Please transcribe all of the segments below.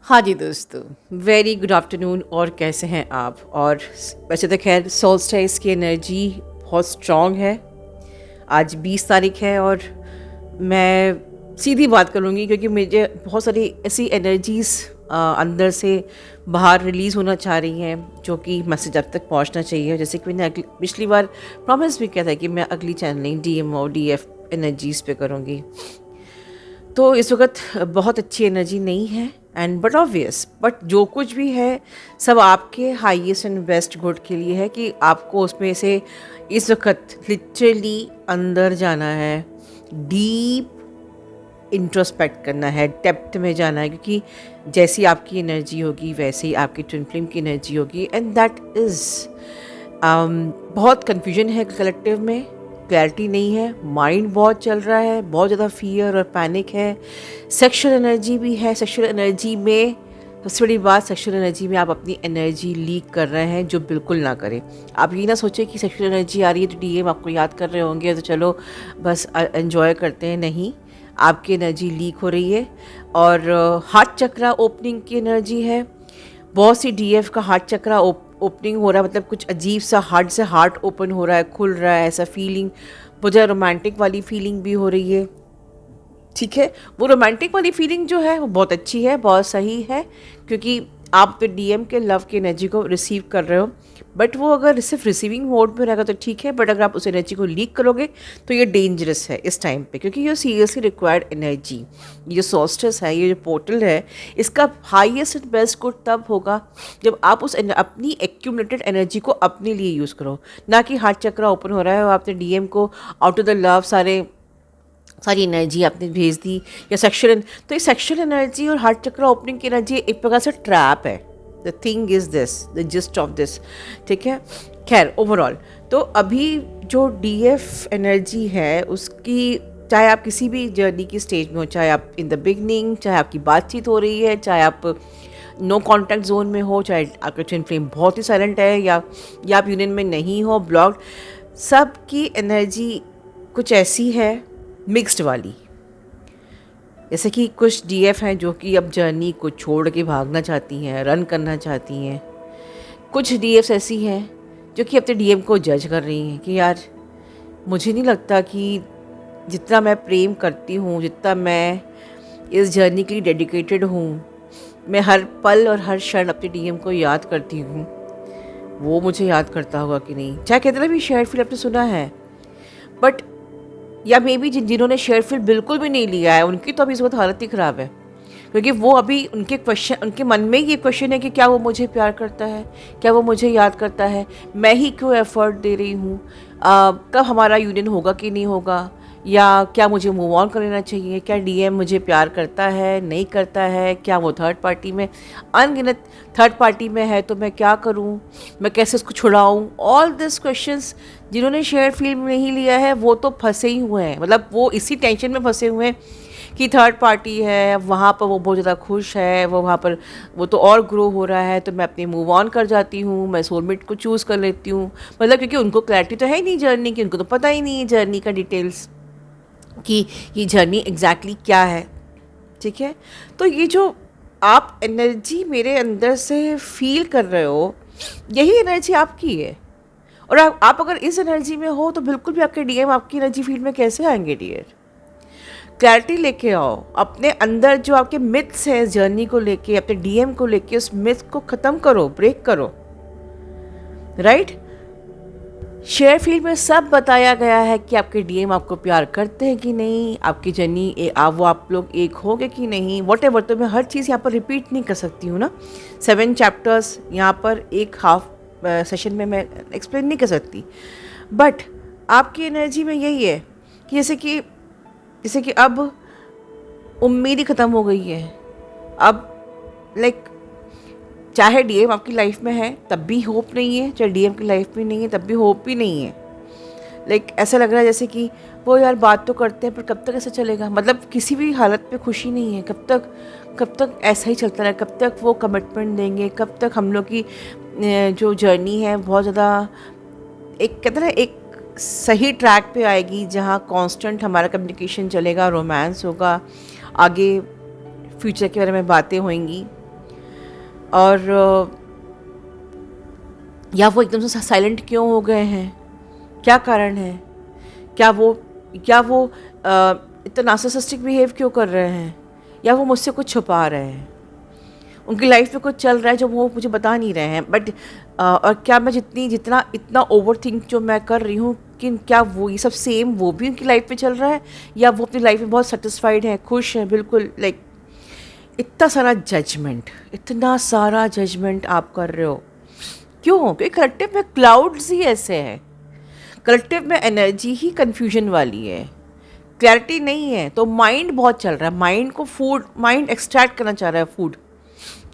हाँ जी दोस्तों, very good afternoon. और कैसे हैं आप? और वैसे तो खैर सोल्स्टाइस की एनर्जी बहुत स्ट्रॉन्ग है। आज 20 तारीख है और मैं सीधी बात करूँगी क्योंकि मुझे बहुत सारी ऐसी एनर्जीज़ अंदर से बाहर रिलीज़ होना चाह रही हैं जो कि मैसेज आप तक पहुँचना चाहिए। जैसे कि मैंने पिछली बार प्रॉमिस भी किया था कि मैं अगली चैनलिंग डीएमओ डीएफ एनर्जीज़ पे करूँगी। तो इस वक्त बहुत अच्छी एनर्जी नहीं है एंड बट ऑब्वियस बट जो कुछ भी है सब आपके हाईएस्ट एंड बेस्ट गुड के लिए है कि आपको उसमें से इस वक्त लिटरली अंदर जाना है, डीप इंट्रोस्पेक्ट करना है, डेप्थ में जाना है, क्योंकि जैसी आपकी एनर्जी होगी वैसे ही आपकी ट्विन फ्लेम की एनर्जी होगी एंड दैट इज़ बहुत कन्फ्यूजन है कलेक्टिव में, क्लैरिटी नहीं है, माइंड बहुत चल रहा है, बहुत ज़्यादा फियर और पैनिक है। सेक्शुअल एनर्जी भी है। सेक्शुअल एनर्जी में सबसे बड़ी बात, सेक्शुअल एनर्जी में आप अपनी एनर्जी लीक कर रहे हैं, जो बिल्कुल ना करें। आप ये ना सोचें कि सेक्शुअल एनर्जी आ रही है तो डीएम आपको याद कर रहे होंगे तो चलो बस एंजॉय करते हैं। नहीं, आपकी एनर्जी लीक हो रही है। और हार्ट चक्रा ओपनिंग की एनर्जी है। बहुत सी डीएफ का हार्ट चक्रा ओपनिंग हो रहा है, मतलब कुछ अजीब सा हार्ट से हार्ट ओपन हो रहा है, खुल रहा है, ऐसा फीलिंग। मुझे रोमांटिक वाली फीलिंग भी हो रही है। ठीक है, वो रोमांटिक वाली फीलिंग जो है वो बहुत अच्छी है, बहुत सही है, क्योंकि आप तो डीएम के लव की एनर्जी को रिसीव कर रहे हो। बट वो अगर सिर्फ रिसीविंग मोड में रहेगा तो ठीक है, बट अगर आप उस एनर्जी को लीक करोगे तो ये डेंजरस है इस टाइम पे, क्योंकि ये सीरियसली रिक्वायर्ड एनर्जी, ये सोल्स्टिस है, ये जो पोर्टल है, इसका हाईएस्ट एंड बेस्ट गुड तब होगा जब आप उस अपनी एक्यूमुलेटेड एनर्जी को अपने लिए यूज़ करो, ना कि हार्ट चक्रा ओपन हो रहा है और आपने डीएम को आउट ऑफ द लव सारी एनर्जी आपने भेज दी या सेक्शुअल। तो ये सेक्शुअल एनर्जी और हार्ट चक्र ओपनिंग की एनर्जी एक प्रकार से ट्रैप है। The thing is this, the gist of this. ठीक है, खैर ओवरऑल तो अभी जो डीएफ एनर्जी है उसकी, चाहे आप किसी भी जर्नी की स्टेज में हो, चाहे आप इन द बिगनिंग, चाहे आपकी बातचीत हो रही है, चाहे आप नो कॉन्टैक्ट जोन में हो, चाहे आपका ट्विन फ्लेम बहुत ही साइलेंट है या आप यूनियन में नहीं हो, ब्लॉक्ड, सबकी एनर्जी कुछ ऐसी है मिक्स्ड वाली। जैसे कि कुछ डीएफ हैं जो कि अब जर्नी को छोड़ के भागना चाहती हैं, रन करना चाहती हैं। कुछ डीएफ्स ऐसी हैं जो कि अपने डीएम को जज कर रही हैं कि यार मुझे नहीं लगता कि जितना मैं प्रेम करती हूँ, जितना मैं इस जर्नी के लिए डेडिकेटेड हूँ, मैं हर पल और हर क्षण अपने डीएम को याद करती हूँ, वो मुझे याद करता होगा कि नहीं। चाहे कितना भी शेयर फील आपने सुना है, बट या मे बी जिन्होंने शेयर फील बिल्कुल भी नहीं लिया है उनकी तो अभी इस वक्त हालत ही ख़राब है, क्योंकि वो अभी उनके मन में ये क्वेश्चन है कि क्या वो मुझे प्यार करता है, क्या वो मुझे याद करता है, मैं ही क्यों एफर्ट दे रही हूँ, कब हमारा यूनियन होगा कि नहीं होगा, या क्या मुझे मूव ऑन कर लेना चाहिए, क्या डीएम मुझे प्यार करता है नहीं करता है, क्या वो थर्ड पार्टी में, अनगिनत थर्ड पार्टी में है तो मैं क्या करूं, मैं कैसे उसको छुड़ाऊं। ऑल दिस क्वेश्चंस जिन्होंने शेयर फील्ड में नहीं लिया है वो तो फंसे ही हुए हैं, मतलब वो इसी टेंशन में फंसे हुए हैं कि थर्ड पार्टी है, वहाँ पर वो बहुत ज़्यादा खुश है, वो वहाँ पर वो तो और ग्रो हो रहा है, तो मैं अपने मूव ऑन कर जाती हूँ, मैं सोलमेट को चूज़ कर लेती हूँ। मतलब क्योंकि उनको क्लैरिटी तो है ही नहीं जर्नी की, उनको तो पता ही नहीं है जर्नी का डिटेल्स कि ये जर्नी एग्जैक्टली क्या है। ठीक है, तो ये जो आप एनर्जी मेरे अंदर से फील कर रहे हो, यही एनर्जी आपकी है। और आप अगर इस एनर्जी में हो तो बिल्कुल भी आपके डीएम आपकी एनर्जी फील्ड में कैसे आएंगे डियर। क्लैरिटी लेके आओ अपने अंदर, जो आपके मिथ्स हैं जर्नी को लेके, अपने डीएम को लेके, उस मिथ को ख़त्म करो, ब्रेक करो। राइट, शेयर फील्ड में सब बताया गया है कि आपके डीएम आपको प्यार करते हैं कि नहीं, आपकी जर्नी वो आप लोग एक होगे कि नहीं, वॉट एवर। तो मैं हर चीज़ यहाँ पर रिपीट नहीं कर सकती हूँ ना, 7 चैप्टर्स यहाँ पर एक हाफ सेशन में मैं एक्सप्लेन नहीं कर सकती। बट आपकी एनर्जी में यही है कि जैसे कि अब उम्मीद ही ख़त्म हो गई है। अब लाइक चाहे डीएम आपकी लाइफ में है तब भी होप नहीं है, चाहे डीएम की लाइफ में नहीं है तब भी होप ही नहीं है। लाइक ऐसा लग रहा है जैसे कि वो यार बात तो करते हैं पर कब तक ऐसा चलेगा, मतलब किसी भी हालत पे खुशी नहीं है। कब तक ऐसा ही चलता रहे, कब तक वो कमिटमेंट देंगे, कब तक हम लोग की जो जर्नी है बहुत ज़्यादा एक कहते हैं एक सही ट्रैक पे आएगी, जहाँ कांस्टेंट हमारा कम्युनिकेशन चलेगा, रोमांस होगा, आगे फ्यूचर के बारे में बातें होंगी। और या वो एकदम से साइलेंट क्यों हो गए हैं, क्या कारण है, क्या वो इतना नार्सिसिस्टिक बिहेव क्यों कर रहे हैं, या वो मुझसे कुछ छुपा रहे हैं, उनकी लाइफ में कुछ चल रहा है जो वो मुझे बता नहीं रहे हैं। बट और क्या मैं जितना इतना ओवर थिंक जो मैं कर रही हूँ, कि क्या वो ये सब सेम वो भी उनकी लाइफ में चल रहा है, या वो अपनी लाइफ में बहुत सेटिस्फाइड है, खुश है, बिल्कुल लाइक इतना सारा जजमेंट आप कर रहे हो क्यों? क्योंकि कलेक्टिव में क्लाउड्स ही ऐसे हैं, कलेक्टिव में एनर्जी ही कन्फ्यूजन वाली है, क्लैरिटी नहीं है। तो माइंड बहुत चल रहा है, माइंड एक्सट्रैक्ट करना चाह रहा है फूड,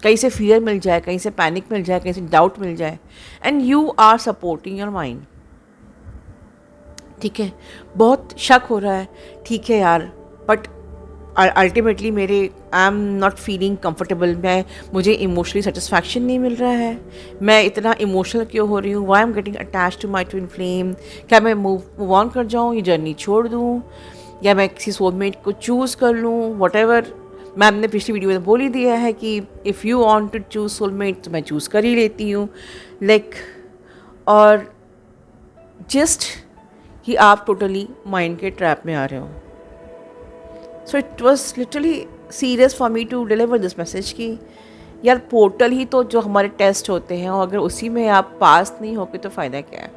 कहीं से फियर मिल जाए, कहीं से पैनिक मिल जाए, कहीं से डाउट मिल जाए, and you are supporting your mind. ठीक है, बहुत शक हो रहा है, ठीक है यार, but ultimately I am not feeling comfortable, मुझे इमोशनली सेटिस्फैक्शन नहीं मिल रहा है, मैं इतना इमोशनल क्यों हो रही हूँ, why am getting attach to my twin flame, क्या मैं मूव ऑन कर जाऊँ, ये जर्नी छोड़ दूँ, या मैं किसी सोलमेट को चूज़ कर लूँ, वट एवर। मैम ने पिछली वीडियो में बोल ही दिया है कि if you want to choose soulmate तो मैं चूज़ कर ही लेती हूँ, लाइक और जस्ट कि आप टोटली माइंड के ट्रैप में आ रहे हो। So it was literally serious for me to deliver this message कि यार पोर्टल ही तो जो हमारे टेस्ट होते हैं, और अगर उसी में आप पास नहीं होगे तो फ़ायदा क्या है।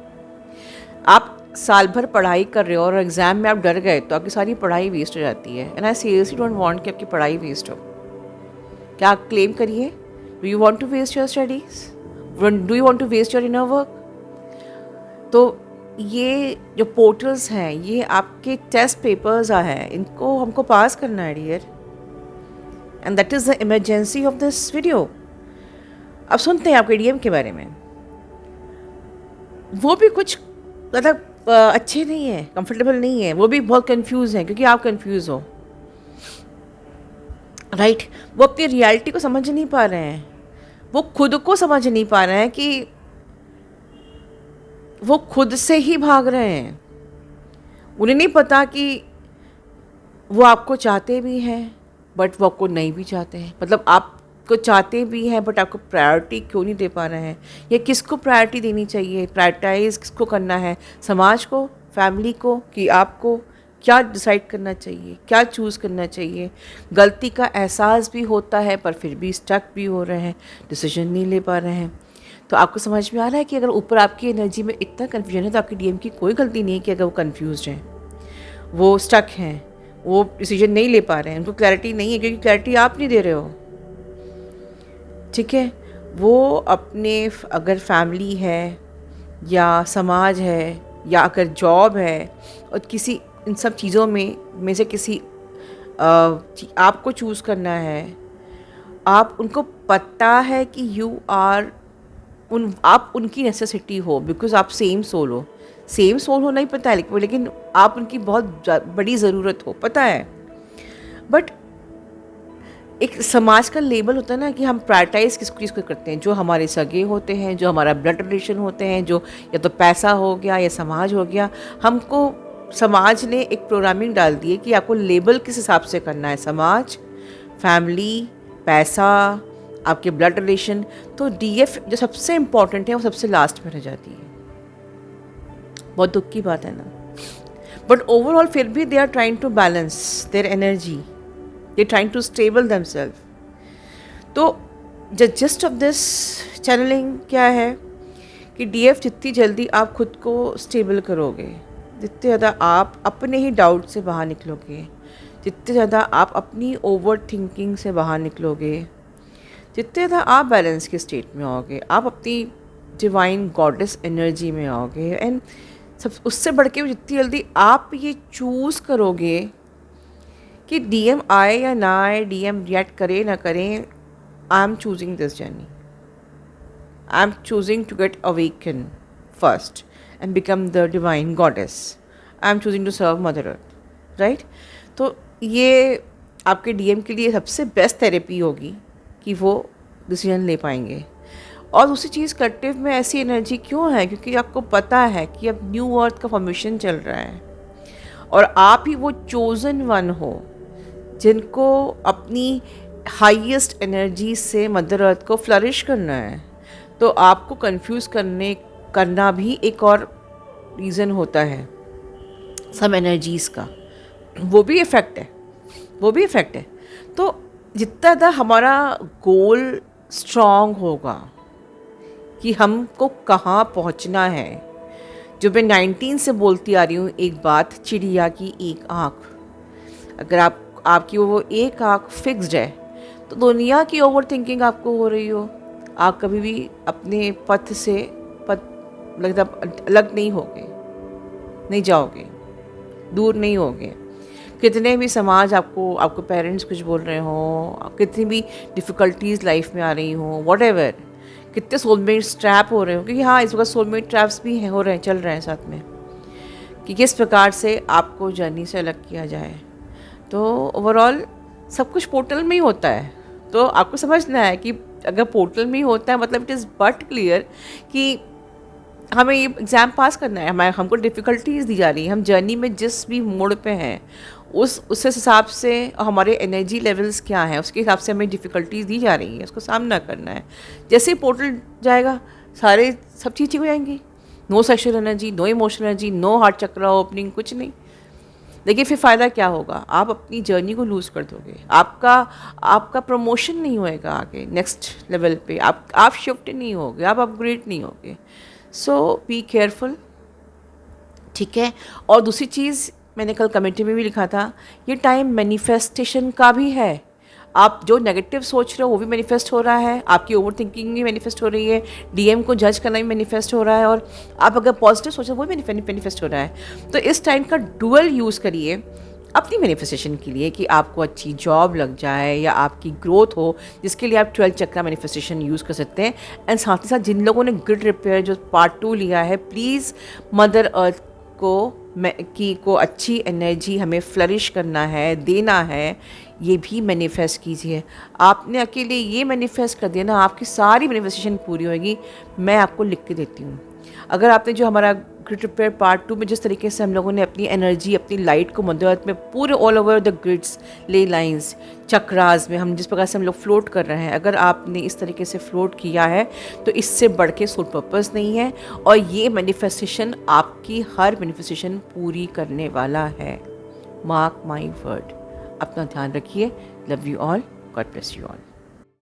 आप साल भर पढ़ाई कर रहे हो और एग्ज़ाम में आप डर गए तो आपकी सारी पढ़ाई वेस्ट हो जाती है। And I seriously don't want कि आपकी पढ़ाई वेस्ट हो। क्या आप क्लेम करिए, do you want to waste your studies, do you want to waste your inner work? तो ये जो पोर्टल्स हैं, ये आपके टेस्ट पेपर्स हैं, इनको हमको पास करना है dear, and that is the emergency of this video. अब सुनते हैं आपके डीएम के बारे में। वो भी कुछ मतलब अच्छे नहीं है, कंफर्टेबल नहीं है, वो भी बहुत कंफ्यूज हैं, क्योंकि आप कंफ्यूज हो, राइट। वो अपनी रियलिटी को समझ नहीं पा रहे हैं, वो खुद को समझ नहीं पा रहे हैं कि वो खुद से ही भाग रहे हैं। उन्हें नहीं पता कि वो आपको चाहते भी हैं बट वो आपको नहीं भी चाहते हैं, मतलब आपको चाहते भी हैं बट आपको प्रायोरिटी क्यों नहीं दे पा रहे हैं, या किसको प्रायोरिटी देनी चाहिए, प्रायोरिटाइज किसको करना है, समाज को, फैमिली को, कि आपको क्या डिसाइड करना चाहिए, क्या चूज़ करना चाहिए। गलती का एहसास भी होता है पर फिर भी स्टक भी हो रहे हैं, डिसीजन नहीं ले पा रहे हैं। तो आपको समझ में आ रहा है कि अगर ऊपर आपकी एनर्जी में इतना कन्फ्यूजन है तो आपकी डीएम की कोई गलती नहीं है कि अगर वो कन्फ्यूज्ड हैं, वो स्टक हैं, वो डिसीजन नहीं ले पा रहे हैं, उनको क्लैरिटी नहीं है, क्योंकि क्लैरिटी आप नहीं दे रहे हो। ठीक है, वो अपने अगर फैमिली है या समाज है या अगर जॉब है और किसी इन सब चीज़ों में से किसी आपको चूज़ करना है, आप उनको पता है कि आप उनकी नेसेसिटी हो, बिकॉज आप सेम सोल हो नहीं पता है, लेकिन आप उनकी बहुत बड़ी ज़रूरत हो, पता है। बट एक समाज का लेबल होता है ना कि हम प्रायोरिटाइज किसको चीज़ को करते हैं, जो हमारे सगे होते हैं, जो हमारा ब्लड रिलेशन होते हैं, जो या तो पैसा हो गया या समाज हो गया। हमको समाज ने एक प्रोग्रामिंग डाल दी है कि आपको लेबल किस हिसाब से करना है, समाज, फैमिली, पैसा, आपके ब्लड रिलेशन। तो डीएफ जो सबसे इम्पॉर्टेंट है वो सबसे लास्ट में रह जाती है। बहुत दुख की बात है ना, बट ओवरऑल फिर भी they are trying to balance their energy, they trying to stable themself. तो the gist of this channeling क्या है कि डीएफ जितनी जल्दी आप खुद को स्टेबल करोगे, जितने ज़्यादा आप अपने ही डाउट से बाहर निकलोगे, जितने ज़्यादा आप अपनी ओवर थिंकिंग से बाहर निकलोगे, जितने ज़्यादा आप बैलेंस के स्टेट में आओगे, आप अपनी डिवाइन गॉडेस एनर्जी में आओगे, एंड सब उससे बढ़ के जितनी जल्दी आप ये चूज़ करोगे कि डीएम आए या ना आए, डीएम रिएक्ट करे ना करें, I am choosing this journey, I am choosing to get awaken first and become the divine goddess. I am choosing to serve Mother Earth, right? तो ये आपके डीएम के लिए सबसे बेस्ट थेरेपी होगी कि वो डिसीजन ले पाएंगे। और दूसरी चीज़, कलेक्टिव में ऐसी एनर्जी क्यों है, क्योंकि आपको पता है कि अब न्यू अर्थ का फॉर्मेशन चल रहा है और आप ही वो चोजन वन हो जिनको अपनी हाईएस्ट एनर्जी से मदर अर्थ को फ्लरिश करना है, तो आपको कंफ्यूज करना भी एक और रीज़न होता है सम एनर्जीज़ का, वो भी इफ़ेक्ट है। तो जितना ज़्यादा हमारा गोल स्ट्रॉन्ग होगा कि हमको कहाँ पहुँचना है, जो मैं 19 से बोलती आ रही हूँ, एक बात, चिड़िया की एक आँख। अगर आपकी वो एक आँख फिक्स्ड है तो दुनिया की ओवर थिंकिंग आपको हो रही हो, आप कभी भी अपने पथ से लगता अलग नहीं होगे, नहीं जाओगे, दूर नहीं होगे। कितने भी समाज आपको पेरेंट्स कुछ बोल रहे हो, कितनी भी डिफ़िकल्टीज़ लाइफ में आ रही हो, व्हाटएवर, कितने सोलमेट्स ट्रैप हो रहे हो, क्योंकि हाँ इस वक्त सोलमेट ट्रैप्स भी हैं, हो रहे हैं, चल रहे हैं साथ में, कि किस प्रकार से आपको जर्नी से अलग किया जाए। तो ओवरऑल सब कुछ पोर्टल में ही होता है। तो आपको समझना है कि अगर पोर्टल में ही होता है, मतलब इट इज़ बट क्लियर कि हमें ये एग्ज़ाम पास करना है, हमको डिफ़िकल्टीज़ दी जा रही हैं, हम जर्नी में जिस भी मोड़ पे हैं उस हिसाब से हमारे एनर्जी लेवल्स क्या हैं, उसके हिसाब से हमें डिफ़िकल्टीज़ दी जा रही हैं, उसको सामना करना है। जैसे ही पोर्टल जाएगा सब चीज़ ठीक हो जाएंगी। No sexual energy, no emotional energy, no heart chakra opening, कुछ नहीं। देखिए फिर फ़ायदा क्या होगा, आप अपनी जर्नी को लूज़ कर दोगे, आपका प्रमोशन नहीं होएगा आगे नेक्स्ट लेवल पे, आप शिफ्ट नहीं होगे, आप अपग्रेड नहीं होगे। सो बी केयरफुल, ठीक है। और दूसरी चीज़ मैंने कल कमेंट्री में भी लिखा था, ये टाइम मैनिफेस्टेशन का भी है। आप जो नेगेटिव सोच रहे हो वो भी मैनिफेस्ट हो रहा है, आपकी ओवर थिंकिंग भी मैनिफेस्ट हो रही है, डीएम को जज करना भी मैनिफेस्ट हो रहा है, और आप अगर पॉजिटिव सोच रहे हो वो भी मैनिफेस्ट हो रहा है। तो इस टाइम का डुअल यूज़ करिए अपनी मैनिफेस्टेशन के लिए, कि आपको अच्छी जॉब लग जाए या आपकी ग्रोथ हो, जिसके लिए आप 12 चक्रा मैनिफेस्टेशन यूज़ कर सकते हैं। एंड साथ ही साथ जिन लोगों ने ग्रिड रिपेयर जो पार्ट 2 लिया है, प्लीज़ मदर अर्थ को अच्छी एनर्जी हमें फ्लरिश करना है, देना है, ये भी मैनिफेस्ट कीजिए। आपने अकेले ये मैनिफेस्ट कर दिया ना, आपकी सारी मैनिफेस्टेशन पूरी होगी। मैं आपको लिख के देती हूँ, अगर आपने जो हमारा ग्रिड रिपेयर पार्ट 2 में जिस तरीके से हम लोगों ने अपनी एनर्जी, अपनी लाइट को मदर अर्थ में पूरे ऑल ओवर द ग्रिड्स, ले लाइंस, चक्रास में हम जिस प्रकार से हम लोग फ्लोट कर रहे हैं, अगर आपने इस तरीके से फ्लोट किया है तो इससे बढ़ के सोल पर्पस नहीं है। और ये मैनिफेस्टेशन आपकी हर मैनिफेस्टेशन पूरी करने वाला है। Mark my word. अपना ध्यान रखिए। Love you all. God bless you all.